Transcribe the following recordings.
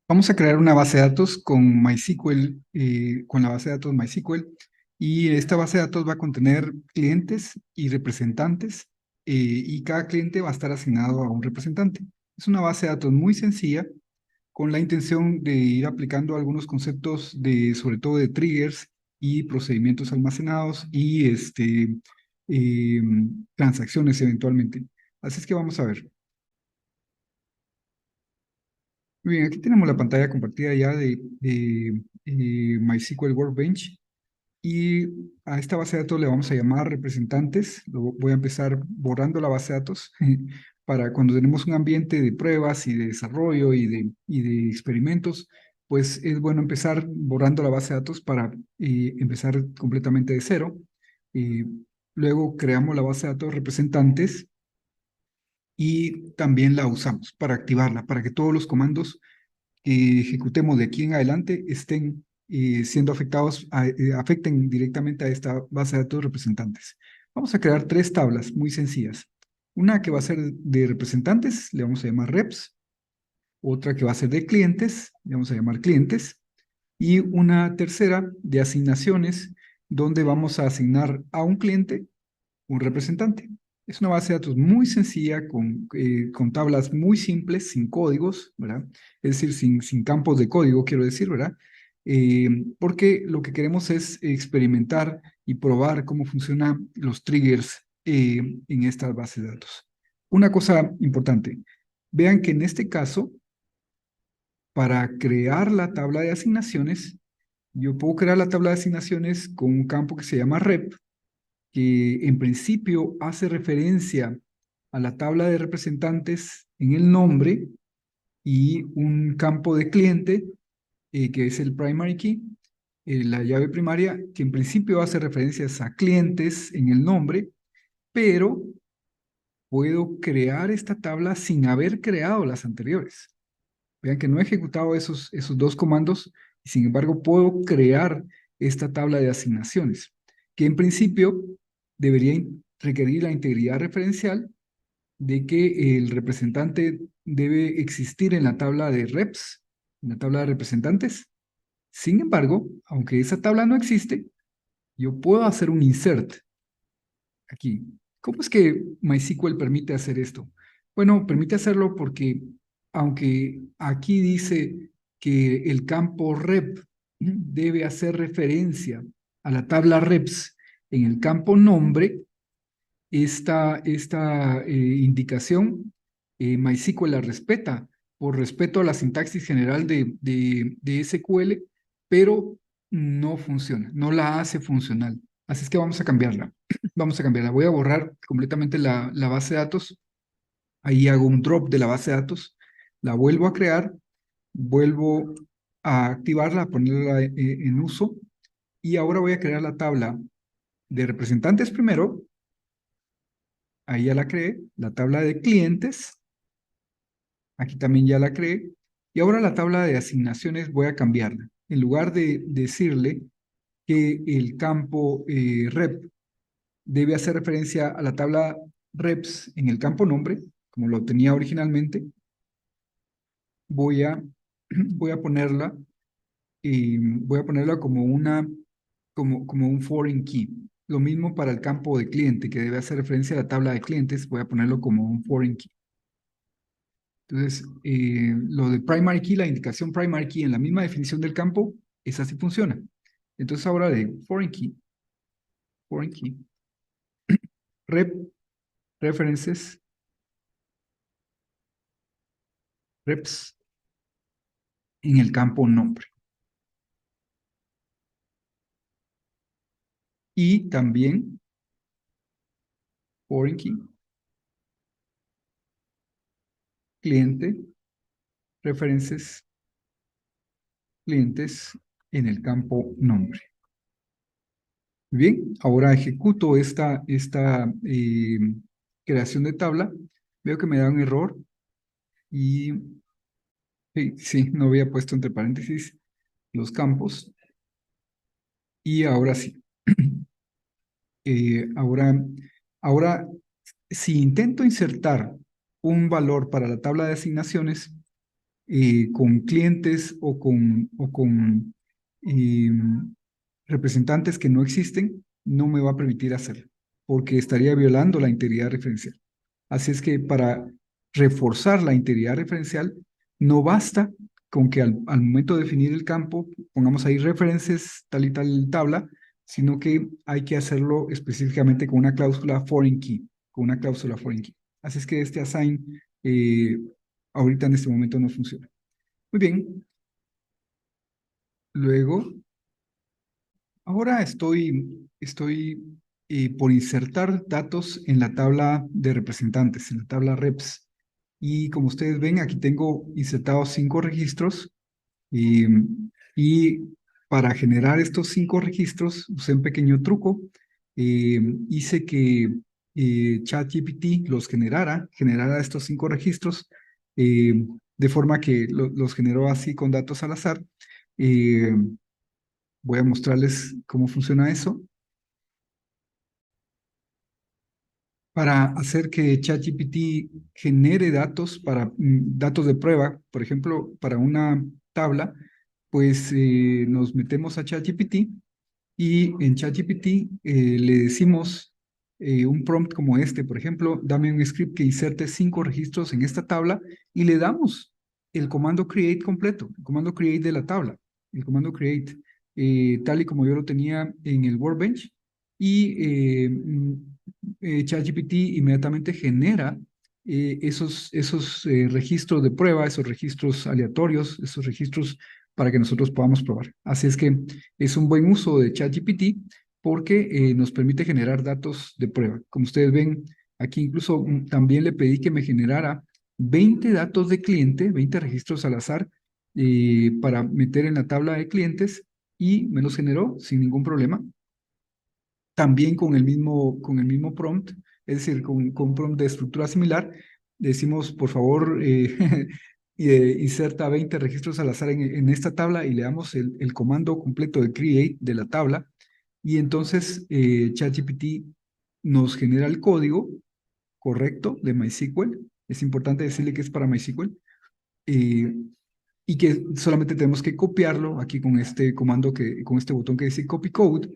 Vamos a crear una base de datos con MySQL, con la base de datos MySQL, y esta base de datos va a contener clientes y representantes, y cada cliente va a estar asignado a un representante. Es una base de datos muy sencilla, con la intención de ir aplicando algunos conceptos sobre todo de triggers y procedimientos almacenados y eh, transacciones eventualmente. Así es que vamos a ver. Muy bien, aquí tenemos la pantalla compartida ya de MySQL Workbench, y a esta base de datos le vamos a llamar representantes. Voy a empezar borrando la base de datos para cuando tenemos un ambiente de pruebas y de desarrollo y de experimentos, pues es bueno empezar borrando la base de datos para empezar completamente de cero. Eh, Luego creamos la base de datos representantes y también la usamos para activarla, para que todos los comandos que ejecutemos de aquí en adelante estén siendo afectados, afecten directamente a esta base de datos representantes. Vamos a crear tres tablas muy sencillas. Una que va a ser de representantes, le vamos a llamar reps. Otra que va a ser de clientes, le vamos a llamar clientes. Y una tercera de asignaciones, donde vamos a asignar a un cliente un representante. Es una base de datos muy sencilla, con tablas muy simples, sin códigos, ¿verdad? Es decir, sin campos de código, quiero decir, ¿verdad? Porque lo que queremos es experimentar y probar cómo funcionan los triggers en estas bases de datos. Una cosa importante, vean que en este caso, para crear la tabla de asignaciones, yo puedo crear la tabla de asignaciones con un campo que se llama rep, que en principio hace referencia a la tabla de representantes en el nombre, y un campo de cliente, que es el primary key, la llave primaria, que en principio hace referencias a clientes en el nombre, pero puedo crear esta tabla sin haber creado las anteriores. Vean que no he ejecutado esos dos comandos, y sin embargo puedo crear esta tabla de asignaciones, que en principio debería requerir la integridad referencial de que el representante debe existir en la tabla de reps, en la tabla de representantes. Sin embargo, aunque esa tabla no existe, yo puedo hacer un insert aquí. ¿Cómo es que MySQL permite hacer esto? Bueno, permite hacerlo porque aunque aquí dice que el campo rep debe hacer referencia a la tabla reps en el campo nombre, esta indicación, MySQL la respeta por respeto a la sintaxis general de SQL, pero no funciona, no la hace funcional. Así es que vamos a cambiarla. Vamos a cambiarla. Voy a borrar completamente la base de datos. Ahí hago un drop de la base de datos. La vuelvo a crear, vuelvo a activarla, a ponerla en uso. Y ahora voy a crear la tabla de representantes primero. Ahí ya la creé. La tabla de clientes, aquí también ya la creé. Y ahora la tabla de asignaciones voy a cambiarla. En lugar de decirle que el campo rep debe hacer referencia a la tabla reps en el campo nombre, como lo tenía originalmente, voy a, voy a ponerla, voy a ponerla como un foreign key. Lo mismo para el campo de cliente, que debe hacer referencia a la tabla de clientes, voy a ponerlo como un foreign key. Entonces, lo de primary key, la indicación primary key en la misma definición del campo, esa sí funciona. Entonces, ahora de foreign key, rep, references, reps en el campo nombre. Y también foreign key, cliente, references, clientes en el campo nombre. Bien, ahora ejecuto esta creación de tabla. Veo que me da un error y sí, sí, no había puesto entre paréntesis los campos. Y ahora sí. Ahora, ahora, si intento insertar un valor para la tabla de asignaciones, con clientes o con eh, representantes que no existen, no me va a permitir hacerlo, porque estaría violando la integridad referencial. Así es que para reforzar la integridad referencial, no basta con que al momento de definir el campo pongamos ahí references tal y tal tabla, sino que hay que hacerlo específicamente con una cláusula foreign key, con una cláusula foreign key. Así es que este assign ahorita en este momento no funciona. Muy bien, luego, ahora estoy por insertar datos en la tabla de representantes, en la tabla reps. Y como ustedes ven, aquí tengo insertados 5 registros. eh, y para generar estos 5 registros, usé un pequeño truco. eh, Hice que ChatGPT los generara estos 5 registros, eh, de forma que los generó así con datos al azar. Eh, Voy a mostrarles cómo funciona eso. Para hacer que ChatGPT genere datos datos de prueba, por ejemplo, para una tabla, pues nos metemos a ChatGPT y en ChatGPT le decimos un prompt como este, por ejemplo, dame un script que inserte 5 registros en esta tabla y le damos el comando create completo, el comando create de la tabla, el comando create, tal y como yo lo tenía en el Workbench. Y ChatGPT inmediatamente genera esos registros de prueba, esos registros aleatorios, esos registros para que nosotros podamos probar. Así es que es un buen uso de ChatGPT porque nos permite generar datos de prueba. Como ustedes ven, aquí incluso también le pedí que me generara 20 datos de cliente, 20 registros al azar, para meter en la tabla de clientes y me los generó sin ningún problema. También con el mismo prompt, es decir, con un prompt de estructura similar, decimos, por favor, inserta 20 registros al azar en esta tabla y le damos el comando completo de create de la tabla. Y entonces ChatGPT nos genera el código correcto de MySQL. Es importante decirle que es para MySQL. eh, y que solamente tenemos que copiarlo aquí con este comando, con este botón que dice copy code,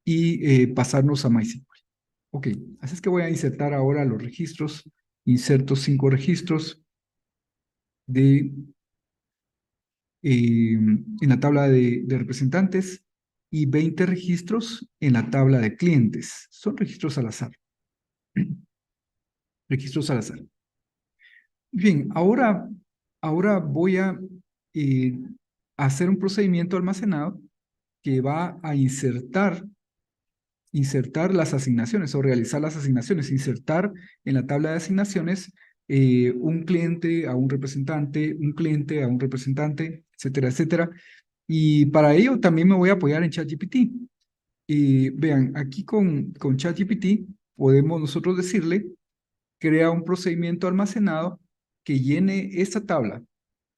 y pasarnos a MySQL. Ok, así es que voy a insertar ahora los registros. Inserto 5 registros de, en la tabla de representantes y 20 registros en la tabla de clientes. Son registros al azar. Registros al azar. Bien, ahora voy a eh, hacer un procedimiento almacenado que va a insertar las asignaciones o realizar las asignaciones, insertar en la tabla de asignaciones un cliente a un representante, un cliente a un representante, etcétera, etcétera. Y para ello también me voy a apoyar en ChatGPT. Y vean, aquí con ChatGPT podemos nosotros decirle, crea un procedimiento almacenado que llene esta tabla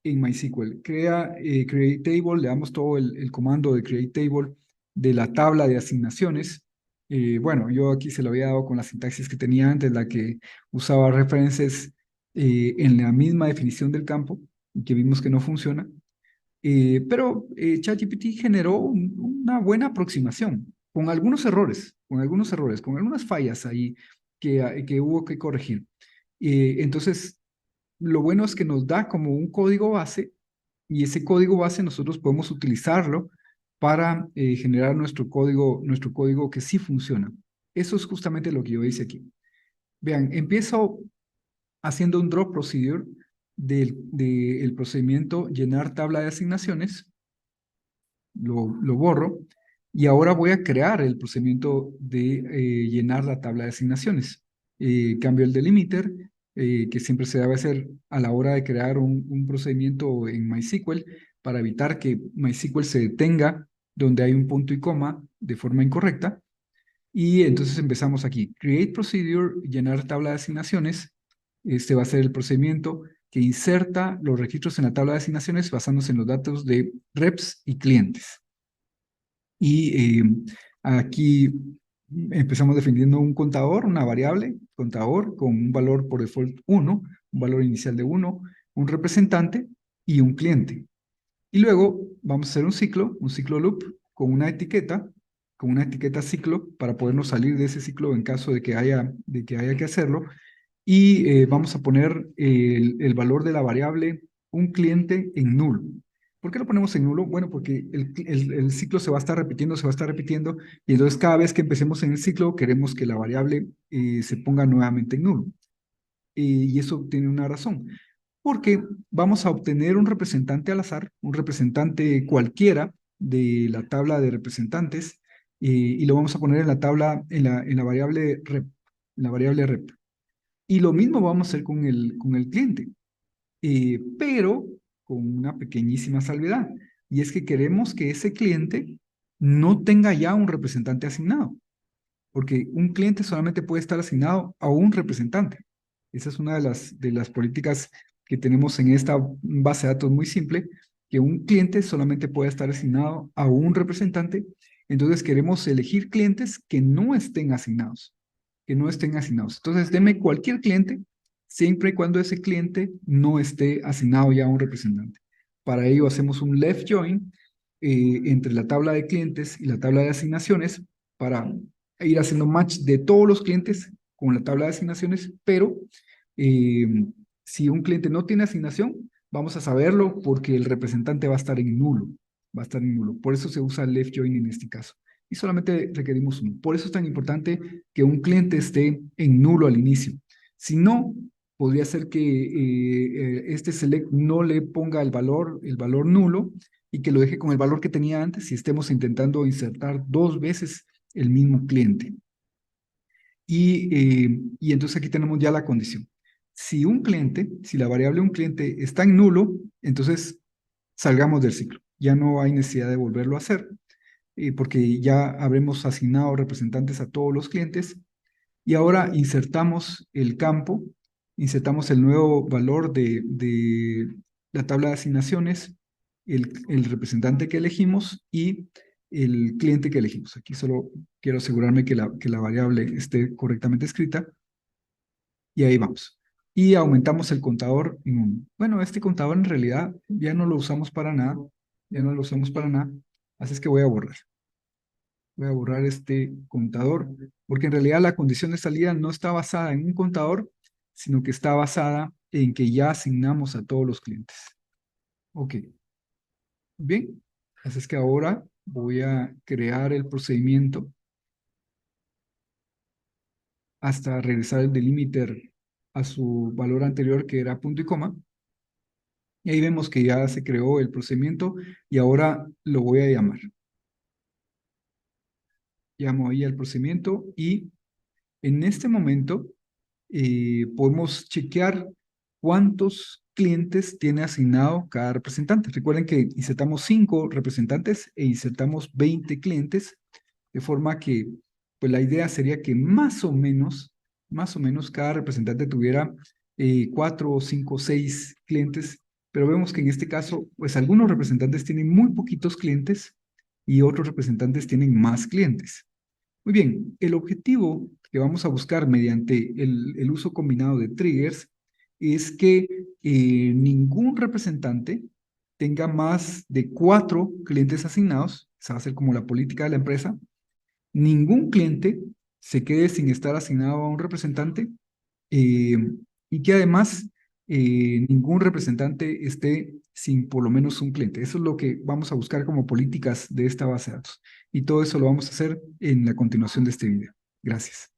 en MySQL. Create table, le damos todo el comando de create table de la tabla de asignaciones. Bueno, yo aquí se lo había dado con la sintaxis que tenía antes, la que usaba referencias en la misma definición del campo, y que vimos que no funciona. Pero ChatGPT generó una buena aproximación, con algunas fallas ahí que hubo que corregir. Entonces, lo bueno es que nos da como un código base y ese código base nosotros podemos utilizarlo para generar nuestro código que sí funciona. Eso es justamente lo que yo hice aquí. Vean, empiezo haciendo un drop procedure del procedimiento llenar tabla de asignaciones, lo borro y ahora voy a crear el procedimiento de llenar la tabla de asignaciones. Cambio el delimiter, que siempre se debe hacer a la hora de crear un procedimiento en MySQL para evitar que MySQL se detenga donde hay un punto y coma de forma incorrecta. Y entonces empezamos aquí. Create procedure, llenar tabla de asignaciones. Este va a ser el procedimiento que inserta los registros en la tabla de asignaciones basándose en los datos de reps y clientes. Y aquí empezamos definiendo un contador, una variable, contador, con un valor por default 1, un valor inicial de 1, un representante. y un cliente. Y luego vamos a hacer un ciclo loop, con una etiqueta ciclo, para podernos salir de ese ciclo en caso de que haya que hacerlo. Y vamos a poner el valor de la variable un cliente en nulo. ¿Por qué lo ponemos en nulo? Bueno, porque el ciclo se va a estar repitiendo, se va a estar repitiendo, y entonces cada vez que empecemos en el ciclo queremos que la variable se ponga nuevamente en nulo. Y eso tiene una razón, porque vamos a obtener un representante al azar, un representante cualquiera de la tabla de representantes, y lo vamos a poner en la tabla, en la variable rep, en la variable rep. Y lo mismo vamos a hacer con el cliente, pero con una pequeñísima salvedad. Y es que queremos que ese cliente no tenga ya un representante asignado, porque un cliente solamente puede estar asignado a un representante. Esa es una de las políticas que tenemos en esta base de datos muy simple, que un cliente solamente puede estar asignado a un representante. Entonces queremos elegir clientes que no estén asignados, que no estén asignados. Entonces, deme cualquier cliente, siempre y cuando ese cliente no esté asignado ya a un representante. Para ello hacemos un left join entre la tabla de clientes y la tabla de asignaciones para ir haciendo match de todos los clientes con la tabla de asignaciones, pero eh, si un cliente no tiene asignación, vamos a saberlo porque el representante va a estar en nulo, va a estar en nulo. Por eso se usa left join en este caso. Y solamente requerimos uno. Por eso es tan importante que un cliente esté en nulo al inicio. Si no, podría ser que este select no le ponga el valor nulo y que lo deje con el valor que tenía antes si estemos intentando insertar dos veces el mismo cliente. Y entonces aquí tenemos ya la condición. Si un cliente, si la variable un cliente está en nulo, entonces salgamos del ciclo. Ya no hay necesidad de volverlo a hacer, porque ya habremos asignado representantes a todos los clientes. Y ahora insertamos el campo, insertamos el nuevo valor de la tabla de asignaciones, el representante que elegimos y el cliente que elegimos. Aquí solo quiero asegurarme que la variable esté correctamente escrita y ahí vamos. Y aumentamos el contador en 1. Bueno, este contador en realidad ya no lo usamos para nada, ya no lo usamos para nada, así es que voy a borrar. Voy a borrar este contador, porque en realidad la condición de salida no está basada en un contador, sino que está basada en que ya asignamos a todos los clientes. Ok, bien. Así es que ahora voy a crear el procedimiento hasta regresar el delimiter a su valor anterior, que era punto y coma. Y ahí vemos que ya se creó el procedimiento y ahora lo voy a llamar. Llamo ahí al procedimiento y en este momento podemos chequear cuántos clientes tiene asignado cada representante. Recuerden que insertamos 5 representantes e insertamos 20 clientes, de forma que pues la idea sería que más o menos cada representante tuviera 4, 5, 6 clientes, pero vemos que en este caso, pues algunos representantes tienen muy poquitos clientes y otros representantes tienen más clientes. Muy bien, el objetivo que vamos a buscar mediante el uso combinado de triggers es que ningún representante tenga más de 4 clientes asignados, esa va a ser como la política de la empresa, ningún cliente se quede sin estar asignado a un representante eh, y que además ningún representante esté sin por lo menos un cliente. Eso es lo que vamos a buscar como políticas de esta base de datos. Y todo eso lo vamos a hacer en la continuación de este video. Gracias.